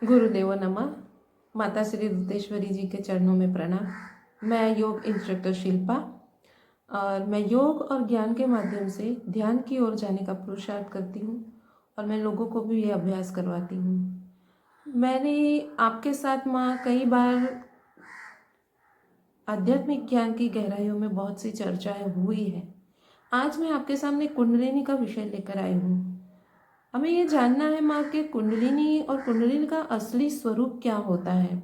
गुरुदेव नमः। माता श्री रुद्रेश्वरी जी के चरणों में प्रणाम। मैं योग इंस्ट्रक्टर शिल्पा और मैं योग और ज्ञान के माध्यम से ध्यान की ओर जाने का पुरुषार्थ करती हूँ और मैं लोगों को भी ये अभ्यास करवाती हूँ। मैंने आपके साथ माँ कई बार आध्यात्मिक ज्ञान की गहराइयों में बहुत सी चर्चाएं हुई है। आज मैं आपके सामने कुंडलिनी का विषय लेकर आई हूँ। हमें ये जानना है माँ के कुंडलिनी और कुंडलिनी का असली स्वरूप क्या होता है।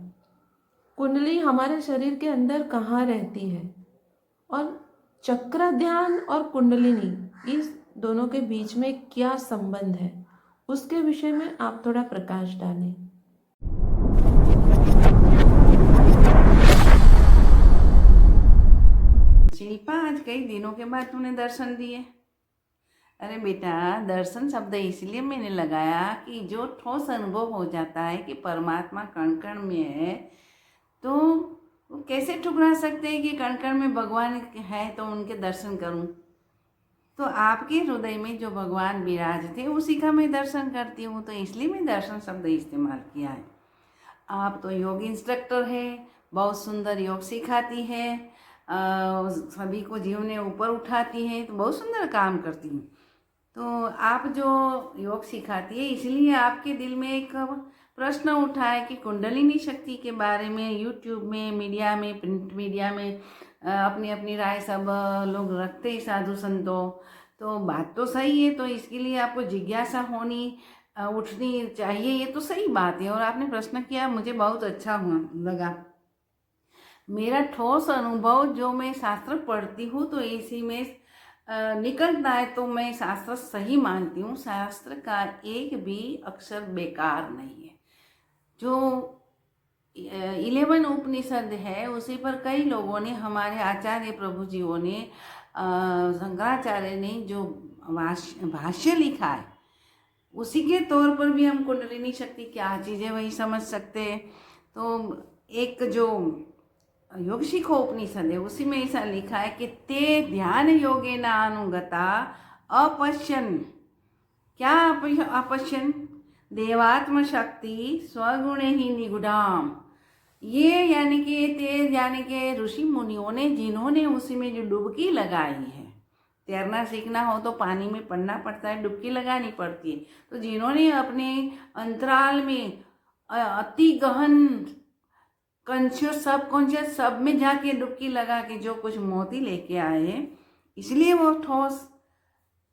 कुंडली हमारे शरीर के अंदर कहाँ रहती है और चक्र ध्यान और कुंडलिनी इस दोनों के बीच में क्या संबंध है, उसके विषय में आप थोड़ा प्रकाश डालें। शिल्पा, आज कई दिनों के बाद तूने दर्शन दिए। अरे बेटा, दर्शन शब्द इसलिए मैंने लगाया कि जो ठोस अनुभव हो जाता है कि परमात्मा कण कण में है, तो वो कैसे ठुकरा सकते हैं कि कण कण में भगवान है तो उनके दर्शन करूं। तो आपके हृदय में जो भगवान विराजते उसी का मैं दर्शन करती हूँ, तो इसलिए मैं दर्शन शब्द इस्तेमाल किया है। आप तो योग इंस्ट्रक्टर है, बहुत सुंदर योग सिखाती है, सभी को जीवन में ऊपर उठाती है, तो बहुत सुंदर काम करती हूँ। तो आप जो योग सिखाती है, इसलिए आपके दिल में एक प्रश्न उठा है कि कुंडलिनी शक्ति के बारे में यूट्यूब में, मीडिया में, प्रिंट मीडिया में अपनी अपनी राय सब लोग रखते हैं, साधु संतों। तो बात तो सही है, तो इसके लिए आपको जिज्ञासा होनी उठनी चाहिए, ये तो सही बात है। और आपने प्रश्न किया, मुझे बहुत अच्छा लगा। मेरा ठोस अनुभव जो मैं शास्त्र पढ़ती हूँ तो इसी में निकलता है, तो मैं शास्त्र सही मानती हूँ। शास्त्र का एक भी अक्षर बेकार नहीं है। जो 11 उपनिषद है उसी पर कई लोगों ने, हमारे आचार्य प्रभु जीओ ने, शंकराचार्य ने जो भाष्य लिखा है, उसी के तौर पर भी हम कुंडलिनी शक्ति क्या चीज़ है वही समझ सकते हैं। तो एक जो योग शिखो उपनिषद है उसी में ऐसा लिखा है कि ते ध्यान योगेन अनुगता अपश्यन, क्या अपश्यन, देवात्म शक्ति स्वगुण ही निगुडाम। ये यानी कि ते यानी कि ऋषि मुनियों ने, जिन्होंने उसी में जो डुबकी लगाई है, तैरना सीखना हो तो पानी में पड़ना पड़ता है, डुबकी लगानी पड़ती है। तो जिन्होंने अपने अंतराल में अति गहन कॉन्शियस सब कॉन्शियस सब में जाके डुबकी लगा के जो कुछ मोती लेके आए हैं, इसलिए वो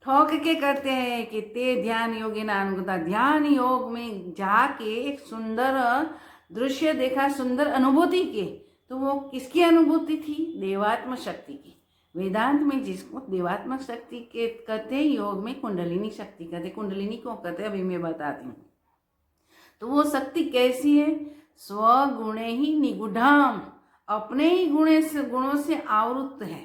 ठोक के करते हैं कि ते ध्यान योगी नानुगता। ध्यान योग में जाके एक सुंदर दृश्य देखा, सुंदर अनुभूति के। तो वो किसकी अनुभूति थी? देवात्म शक्ति की। वेदांत में जिसको देवात्मक शक्ति के कहते हैं, योग में कुंडलिनी शक्ति कहते। कुंडलिनी क्यों कहते हैं अभी मैं बताती हूँ। तो वो शक्ति कैसी है? स्वगुणे ही निगुढ़ाम, अपने ही गुणों से आवृत है।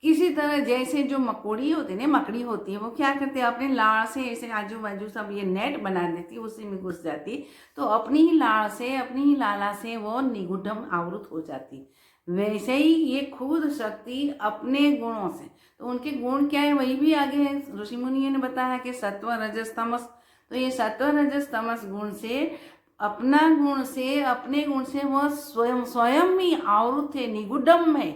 किसी तरह जैसे जो मकोड़ी होती है ना, मकड़ी होती है, वो क्या करते हैं, अपने लाड़ से ऐसे आजू बाजू सब ये नेट बना देती है, उसी में घुस जाती। तो अपनी ही लाड़ से, अपनी ही लाला से वो निगुढ़म आवृत हो जाती। वैसे ही ये खुद शक्ति अपने गुणों से, तो उनके गुण क्या है वही भी आगे ऋषि मुनियों ने बताया कि सत्व रजस तमस। तो ये सत्व रजस तमस गुण से, अपने गुण से वह स्वयं ही आवृत है, निगुढ़म है।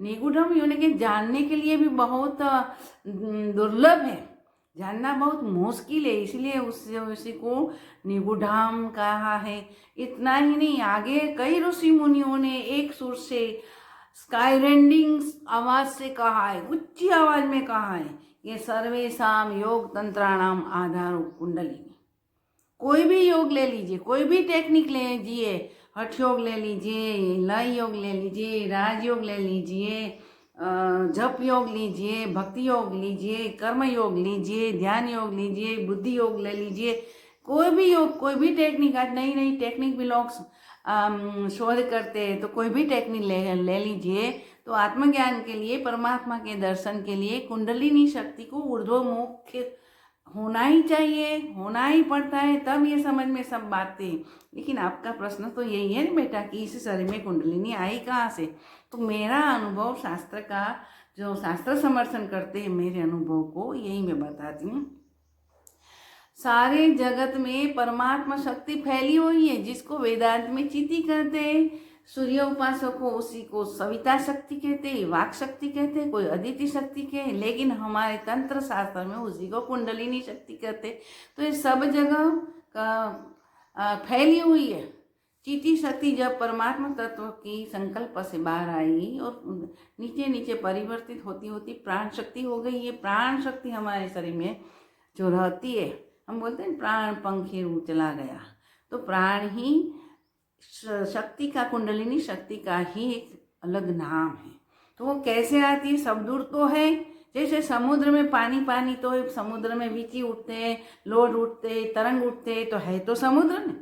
निगुढ़म यानी कि जानने के लिए भी बहुत दुर्लभ है, जानना बहुत मुश्किल है, इसलिए उसी को निगुढ़ाम कहा है। इतना ही नहीं, आगे कई ऋषि मुनियों ने एक सुर से, स्काई रेंडिंग आवाज से कहा है, उच्ची आवाज में कहा है, ये सर्वेशाम योग तंत्राणाम आधार कुंडलिनी। कोई भी योग ले लीजिए, कोई भी टेक्निक ले लीजिए, हठ योग ले लीजिए, लय योग ले लीजिए, राजयोग ले लीजिए, जप योग लीजिए, भक्ति योग लीजिए, कर्म योग लीजिए, ध्यान योग लीजिए, बुद्धि योग ले लीजिए, कोई भी योग, कोई भी टेक्निक। आज नई नई टेक्निक भी लोग शोध करते हैं, तो कोई भी टेक्निक ले लीजिए। तो आत्मज्ञान के लिए, परमात्मा के दर्शन के लिए कुंडलिनी शक्ति को ऊर्ध्वमुख होना ही चाहिए, होना ही पड़ता है, तब ये समझ में सब बातें। लेकिन आपका प्रश्न तो यही है ना बेटा कि इस शरीर में कुंडलिनी आई कहाँ से? तो मेरा अनुभव, शास्त्र का जो शास्त्र समर्थन करते हैं मेरे अनुभव को, यही मैं बताती हूँ। सारे जगत में परमात्मा शक्ति फैली हुई है, जिसको वेदांत में चिति कहते हैं। सूर्य उपासक को उसी को सविता शक्ति कहते हैं, वाक शक्ति कहते हैं, कोई अदिति शक्ति कहते, लेकिन हमारे तंत्र शास्त्र में उसी को कुंडलिनी शक्ति कहते हैं। तो ये सब जगह फैली हुई है। चिति शक्ति जब परमात्मा तत्व की संकल्प से बाहर आई और नीचे नीचे परिवर्तित होती होती प्राण शक्ति हो गई। ये प्राण शक्ति हमारे शरीर में जो रहती है, हम बोलते हैं प्राण पंखी रूप चला गया, तो प्राण ही शक्ति का, कुंडलिनी शक्ति का ही एक अलग नाम है। तो वो कैसे आती है? सब दूर तो है, जैसे समुद्र में पानी पानी तो है, समुद्र में वीची उठते हैं, लोड उठते हैं, तरंग उठते हैं, तो है तो समुद्र में,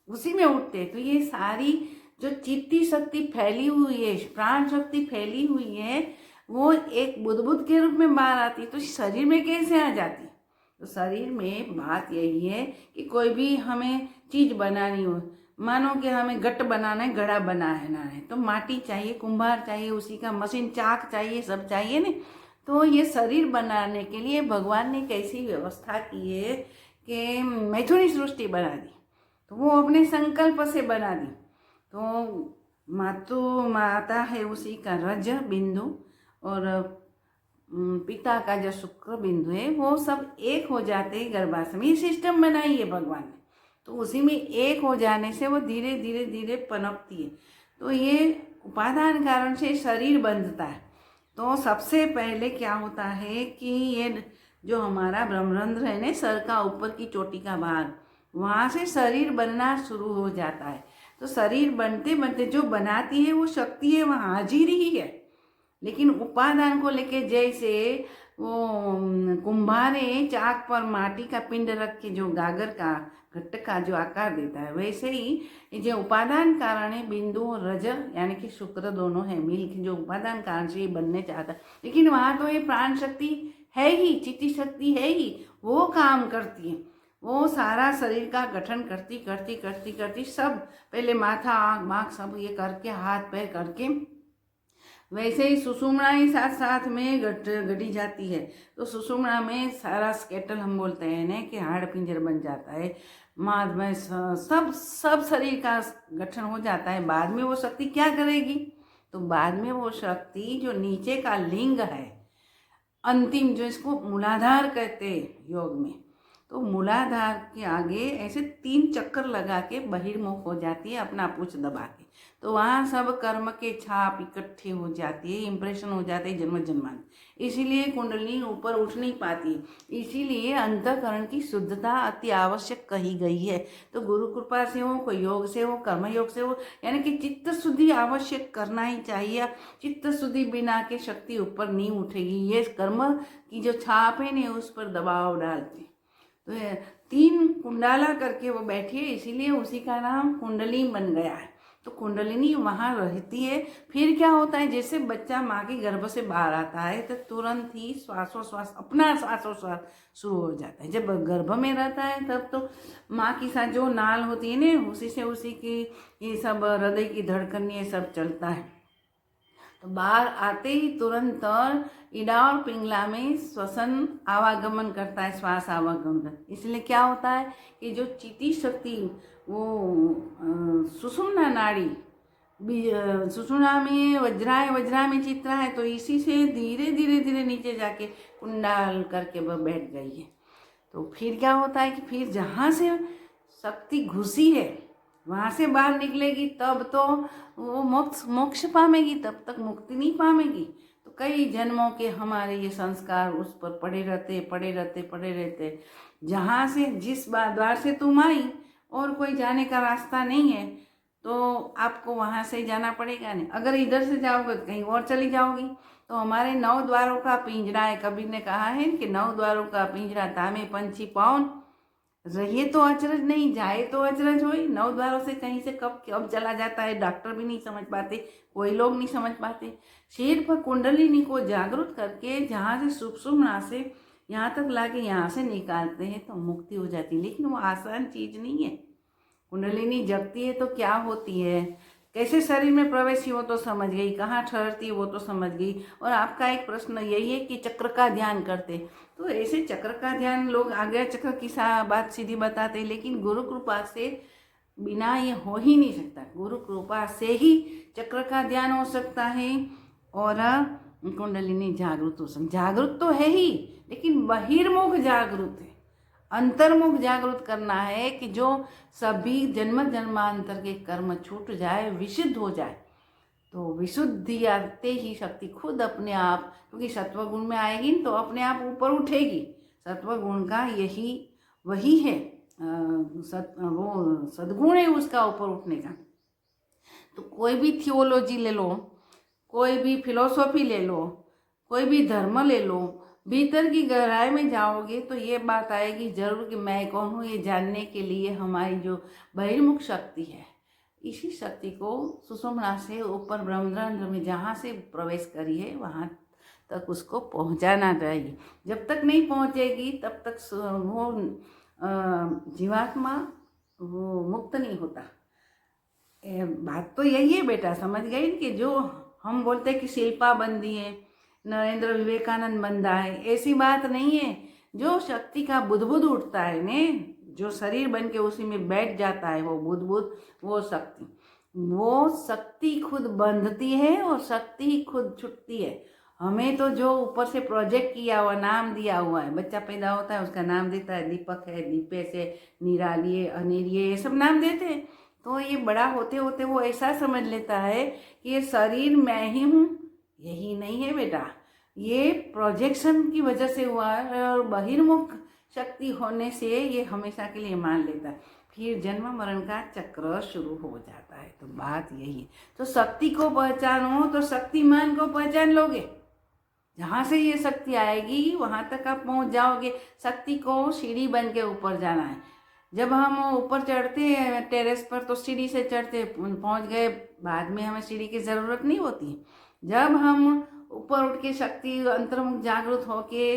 उसी में उठते हैं। तो ये सारी जो चित्ती शक्ति फैली हुई है, प्राण शक्ति फैली हुई है, वो एक बुदबुद के रूप में बाहर आती है। तो शरीर में कैसे आ जाती है? तो शरीर में बात यही है कि कोई भी हमें चीज़ बनानी हो, मानो कि हमें गट बनाना है, घड़ा बनाना है, तो माटी चाहिए, कुम्हार चाहिए, उसी का मशीन, चाक चाहिए, सब चाहिए ना। तो ये शरीर बनाने के लिए भगवान ने कैसी व्यवस्था की है कि मैथुनी सृष्टि बना दी, तो वो अपने संकल्प से बना दी। तो माता है उसी का रज बिंदु और पिता का जो शुक्र बिंदु है, वो सब एक हो जाते हैं गर्भाशय में। ये सिस्टम बनाई है भगवान ने, तो उसी में एक हो जाने से वो धीरे धीरे धीरे पनपती है। तो ये उपादान कारण से शरीर बनता है। तो सबसे पहले क्या होता है कि ये जो हमारा ब्रह्मरंध्र है ना, सर का ऊपर की चोटी का भाग, वहाँ से शरीर बनना शुरू हो जाता है। तो शरीर बनते बनते जो बनाती है वो शक्ति है, वहाँ हाजिर ही है। लेकिन उपादान को लेके जैसे वो कुम्हारे चाक पर माटी का पिंड रख के जो गागर का, घट्ट का जो आकार देता है, वैसे ही जो उपादान कारण है बिंदु और रज यानी कि शुक्र दोनों है मिल के जो उपादान कारण से ये बनने चाहता है। लेकिन वहाँ तो ये प्राण शक्ति है ही, चित्ती शक्ति है ही, वो काम करती है। वो सारा शरीर का गठन करती करती करती करती सब, पहले माथा आँख बाँख सब ये करके, हाथ पैर करके, वैसे ही सुषुम्ना ही साथ साथ में गढ़ी जाती है। तो सुषुम्ना में सारा स्केटल हम बोलते हैं ना कि हाड़ पिंजर बन जाता है, माद में सब शरीर का गठन हो जाता है। बाद में वो शक्ति क्या करेगी? तो बाद में वो शक्ति जो नीचे का लिंग है, अंतिम जो इसको मूलाधार कहते हैं योग में, तो मूलाधार के आगे ऐसे 3 चक्कर लगा के बहिर्मुख हो जाती है अपना पूछ दबा के। तो वहाँ सब कर्म के छाप इकट्ठे हो जाती है, इम्प्रेशन हो जाते हैं जन्म जन्मांत। इसीलिए कुंडलिनी ऊपर उठ नहीं पाती, इसीलिए अंतःकरण की शुद्धता अति आवश्यक कही गई है। तो गुरु कृपा से हो, कोई योग से हो, कर्म योग से हो, यानी कि चित्त शुद्धि आवश्यक करना ही चाहिए। चित्त शुद्धि बिना के शक्ति ऊपर नहीं उठेगी। ये कर्म की जो छाप है ना, उस पर दबाव डालती। तो 3 कुंडाला करके वो बैठी है, इसीलिए उसी का नाम कुंडली बन गया है। तो कुंडलिनी वहाँ रहती है। फिर क्या होता है, जैसे बच्चा माँ के गर्भ से बाहर आता है तो तुरंत ही श्वासोश्वास, अपना श्वासोश्वास शुरू हो जाता है। जब गर्भ में रहता है तब तो माँ की साथ जो नाल होती है ना, उसी की ये सब हृदय की धड़कन ये सब चलता है। तो बाहर आते ही तुरंत इड़ा और पिंगला में श्वसन आवागमन करता है, श्वास आवागमन। इसलिए क्या होता है कि जो चिति शक्ति वो सुषुम्ना नाड़ी, सुषुम्ना में वज्रा में चित्रा है, तो इसी से धीरे धीरे धीरे नीचे जाके कुंडाल करके वह बैठ गई है। तो फिर क्या होता है कि फिर जहाँ से शक्ति घुसी है वहाँ से बाहर निकलेगी, तब तो वो मोक्ष पामेगी, तब तक मुक्ति नहीं पामेगी। तो कई जन्मों के हमारे ये संस्कार उस पर पड़े रहते। जहाँ से जिस द्वार से तुम आई और कोई जाने का रास्ता नहीं है, तो आपको वहाँ से जाना पड़ेगा नहीं। अगर इधर से जाओगे तो कहीं और चली जाओगी। तो हमारे 9 द्वारों का पिंजरा है। कबीर ने कहा है कि 9 द्वारों का पिंजरा तामे पंछी पाउन, रहिए तो अचरज नहीं, जाए तो अचरज होई। 9 द्वारों से कहीं से कब चला जाता है, डॉक्टर भी नहीं समझ पाते, कोई लोग नहीं समझ पाते। सिर्फ कुंडलिनी को जागृत करके जहाँ से सुषुम्ना से यहाँ तक लाके यहाँ से निकालते हैं तो मुक्ति हो जाती है। लेकिन वो आसान चीज़ नहीं है। कुंडलिनी जगती है तो क्या होती है कैसे शरीर में प्रवेश की वो तो समझ गई, कहाँ ठहरती है वो तो समझ गई। और आपका एक प्रश्न यही है कि चक्र का ध्यान करते, तो ऐसे चक्र का ध्यान लोग आगे चक्र की बात सीधी बताते, लेकिन गुरु कृपा से बिना ये हो ही नहीं सकता। गुरु कृपा से ही चक्र का ध्यान हो सकता है और कुंडलिनी जागृत हो सकती। जागृत तो है ही, लेकिन बहिर्मुख जागृत है। अंतर्मुख जागृत करना है कि जो सभी जन्म जन्मांतर के कर्म छूट जाए, विशुद्ध हो जाए। तो विशुद्धि आते ही शक्ति खुद अपने आप, क्योंकि सत्वगुण में आएगी तो अपने आप ऊपर उठेगी। सत्वगुण का यही वही है, वो सद्गुण है उसका ऊपर उठने का। तो कोई भी थियोलॉजी ले लो, कोई भी फिलोसॉफी ले लो, कोई भी धर्म ले लो, भीतर की गहराई में जाओगे तो ये बात आएगी जरूर कि मैं कौन हूँ, ये जानने के लिए हमारी जो बहिर्मुख शक्ति है, इसी शक्ति को सुषुम्ना से ऊपर ब्रह्मरंध्र में जहाँ से प्रवेश करी है वहाँ तक उसको पहुँचाना चाहिए। जब तक नहीं पहुँचेगी तब तक वो जीवात्मा वो मुक्त नहीं होता। बात तो यही है बेटा, समझ गई कि जो हम बोलते हैं कि शिल्पा बंदी है, नरेंद्र विवेकानंद बंदा है, ऐसी बात नहीं है। जो शक्ति का बुदबुद उठता है ने, जो शरीर बन के उसी में बैठ जाता है, वो बुदबुद, वो शक्ति खुद बंधती है और शक्ति खुद छुटती है। हमें तो जो ऊपर से प्रोजेक्ट किया हुआ, नाम दिया हुआ है, बच्चा पैदा होता है उसका नाम देता है, दीपक है, दीपेश है, निराली है, अनेरी है, ये सब नाम देते हैं। तो ये बड़ा होते होते वो ऐसा समझ लेता है कि ये शरीर मैं ही हूँ। यही नहीं है बेटा, ये प्रोजेक्शन की वजह से हुआ है और बहिर्मुख शक्ति होने से ये हमेशा के लिए मान लेता है। फिर जन्म मरण का चक्र शुरू हो जाता है। तो बात यही है। तो शक्ति को पहचानो तो शक्तिमान को पहचान लोगे। जहाँ से ये शक्ति आएगी वहाँ तक आप पहुँच जाओगे। शक्ति को सीढ़ी बन के ऊपर जाना है। जब हम ऊपर चढ़ते हैं टेरेस पर तो सीढ़ी से चढ़ते पहुँच गए, बाद में हमें सीढ़ी की ज़रूरत नहीं होती। जब हम ऊपर उठ के शक्ति अंतर्मुख जागृत होके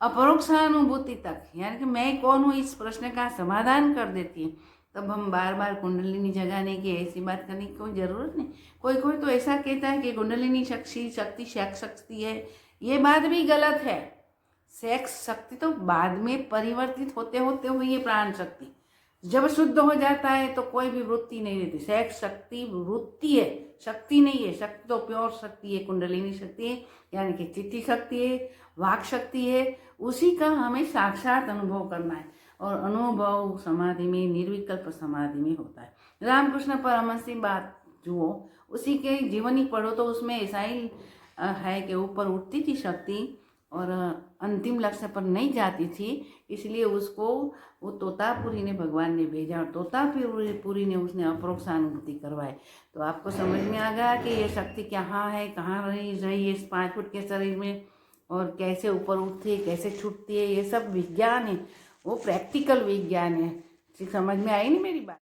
अपरोक्षानुभूति तक, यानी कि मैं कौन हूँ, इस प्रश्न का समाधान कर देती है, तब हम बार बार कुंडलिनी जगाने की ऐसी बात करने की कोई ज़रूरत नहीं। कोई कोई तो ऐसा कहता है कि कुंडलिनी शक्ति सेक्स शक्ति है, ये बात भी गलत है। सेक्स शक्ति तो बाद में परिवर्तित होते होते हुई ये प्राण शक्ति जब शुद्ध हो जाता है तो कोई भी वृत्ति नहीं रहती। सेक्स शक्ति वृत्ति है, शक्ति नहीं है। शक्ति तो प्योर शक्ति है, कुंडलिनी शक्ति है, यानी कि चित्ती शक्ति है, वाक शक्ति है। उसी का हमें साक्षात अनुभव करना है और अनुभव समाधि में, निर्विकल्प समाधि में होता है। रामकृष्ण परमहंस की बात जो उसी के जीवनी पढ़ो तो उसमें ऐसा ही है कि ऊपर उठती थी शक्ति और अंतिम लक्ष्य पर नहीं जाती थी, इसलिए उसको वो तोतापुरी ने भगवान ने भेजा और तोतापुरी ने उसने अपरोक्षानुभूति करवाई। तो आपको समझ में आ गया कि ये शक्ति कहाँ है, कहाँ रही है इस 5 फुट के शरीर में और कैसे ऊपर उठती है, कैसे छूटती है। ये सब विज्ञान है, वो प्रैक्टिकल विज्ञान है। समझ में आई नहीं मेरी बात?